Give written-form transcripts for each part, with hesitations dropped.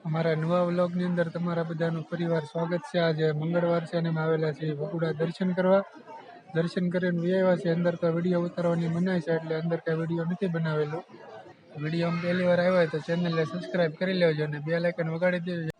અમારા નવા વ્લોગની અંદર તમારા બધાનું પરિવાર સ્વાગત છે। આજે મંગળવાર છે અને અમે આવેલા છીએ વગુડા દર્શન કરવા। દર્શન કરીને આવ્યા છે। અંદર તો વિડીયો ઉતારવાની મનાઈ છે એટલે અંદર કાંઈ વિડીયો નથી બનાવેલો। વિડીયો પહેલી વાર આવ્યો હોય તો ચેનલને સબસ્ક્રાઈબ કરી લેજો અને બેલ આઇકન વગાડી દેજો।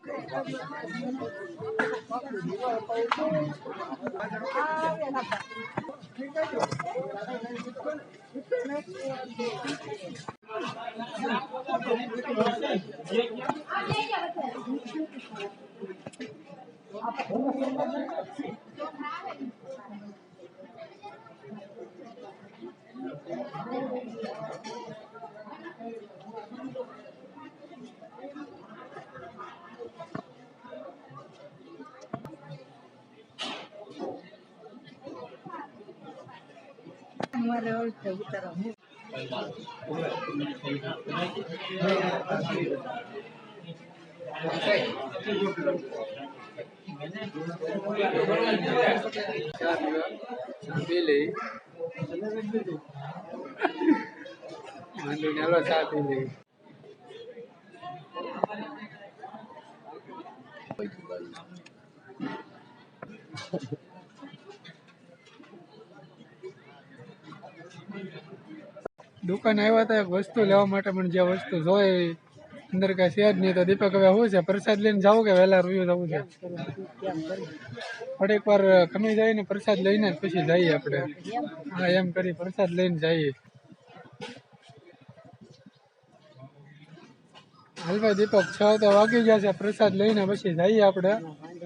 દુકાન આવ્યા હતા એક વસ્તુ લેવા માટે, પણ જે વસ્તુ જોઈએ અંદર કાંઈ છે જ નહીં। તો દીપક હવે શું છે, પ્રસાદ લઈને જવું કે વહેલા રૂયું જવું છે? થોડીક વાર ખમી જાય ને પ્રસાદ લઈને જ પછી જઈએ આપણે। હા એમ કરી પ્રસાદ લઈને જઈએ। હાલભાઈ દીપક 6 તો વાગી ગયા છે, પ્રસાદ લઈને પછી જઈએ આપણે।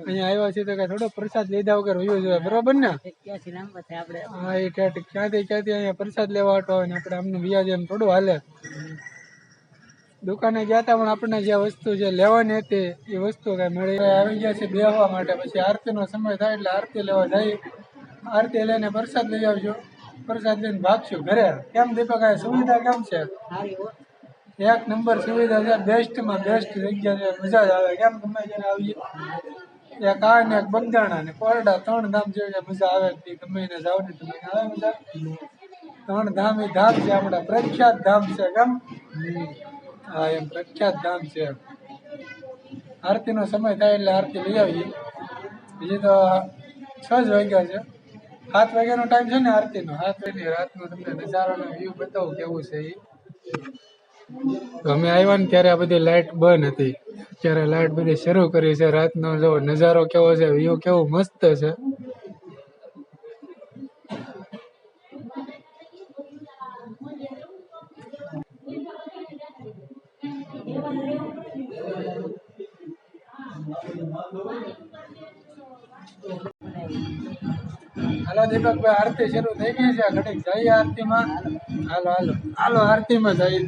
અહીંયા આવ્યા છીએ તો કઈ થોડો પ્રસાદ લીધા વગર વયો જોઈએ, બરોબર ને? હા એ ક્યાંથી અહીંયા પ્રસાદ લેવા આવતો હોય ને આપણે આમનું વ્યાજ એમ થોડું હાલે। દુકાને ગયા હતા પણ આપણને જે વસ્તુ જે લેવાની હતી એ વસ્તુ કઈ મળી। આવી ગયા છે બેહવા માટે, પછી આરતીનો સમય થાય એટલે આરતી લેવા જઈએ। આરતી લઈને પ્રસાદ લઈ આવજો, પ્રસાદ લઈને ભાગશું ઘરે। કેમ દીપક આ સુવિધા કેમ છે? એક નંબર સુવિધા છે, બેસ્ટમાં બેસ્ટ જગ્યા છે, મજા જ આવે। કેમ ગમે ત્યારે આવીએ, એક આ ને એક બગદાણા ને કોરડા 3 ધામ જેવી મજા આવે। ગમે એને જાવ ને તમે આવે મજા। 3 ધામ એ ધામ છે આપણા, પ્રખ્યાત ધામ છે। કેમ? હા એમ પ્રખ્યાત ધામ છે। આરતીનો સમય થાય એટલે આરતી લઈ આવીએ। બીજી તો 6 જ વાગ્યા છે, 7 વાગ્યાનો ટાઈમ છે ને આરતીનો। 7 વાગ્યાની રાતનો તમને નજારાનો વ્યૂ બતાવું કેવું છે એ। અમે આવ્યા ને ત્યારે આ બધી લાઇટ બંધ હતી, ત્યારે લાઇટ બધી શરૂ કરી છે। રાતનો જો નજારો કેવો છે, વ્યૂ કેવું મસ્ત છે। હાલો દીપકભાઈ આરતી શરૂ થઈ ગઈ છે, ઘડીક જઈએ આરતીમાં। હાલો હાલો હાલો આરતીમાં જઈએ।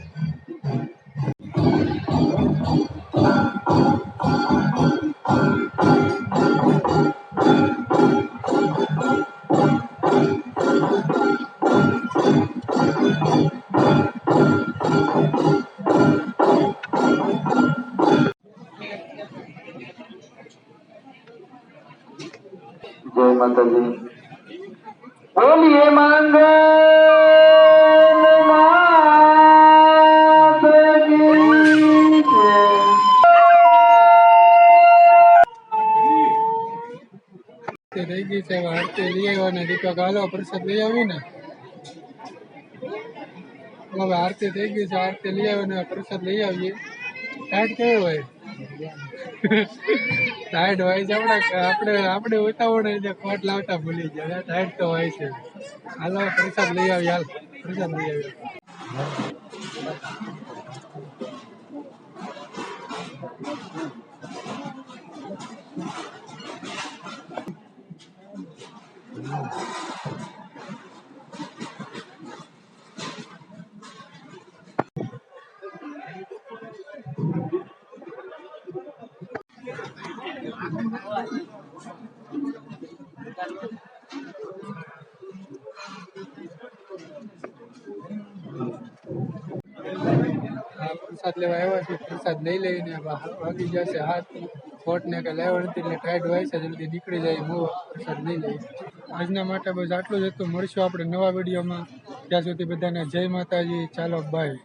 जय माता दी, बोलिए मंगल नाथ की જય। થઈ ગઈ છે આરતી લઈ આવ્યા ને દીપક હાલો પ્રસાદ લઈ આવી ને। હવે આરતી થઈ ગઈ છે, આરતી લઈ આવ્યો ને પ્રસાદ લઈ આવીએ। ટાઈટ કેવું હોય? ટાઈટ હોય છે, આપણે ઉતાવળ રીતે કોટ લાવતા ભૂલી ગયા। ટાઈટ તો હોય છે। હાલો પ્રસાદ લઈ આવી, હાલ પ્રસાદ લઈ આવી। પ્રસાદ લેવા આવ્યા છે, પ્રસાદ લઈ લઈને વાગી જશે 7। કોટ ને કે લેવા નથી એટલે ટાઈટ હોય છે, જલ્દી નીકળી જાય હું પ્રસાદ લઈ લઈએ। આજના માટે બસ આટલું જ હતું। મળશું આપણે નવા વિડીયોમાં, ત્યાં સુધી બધાને જય માતાજી। ચાલો બાય।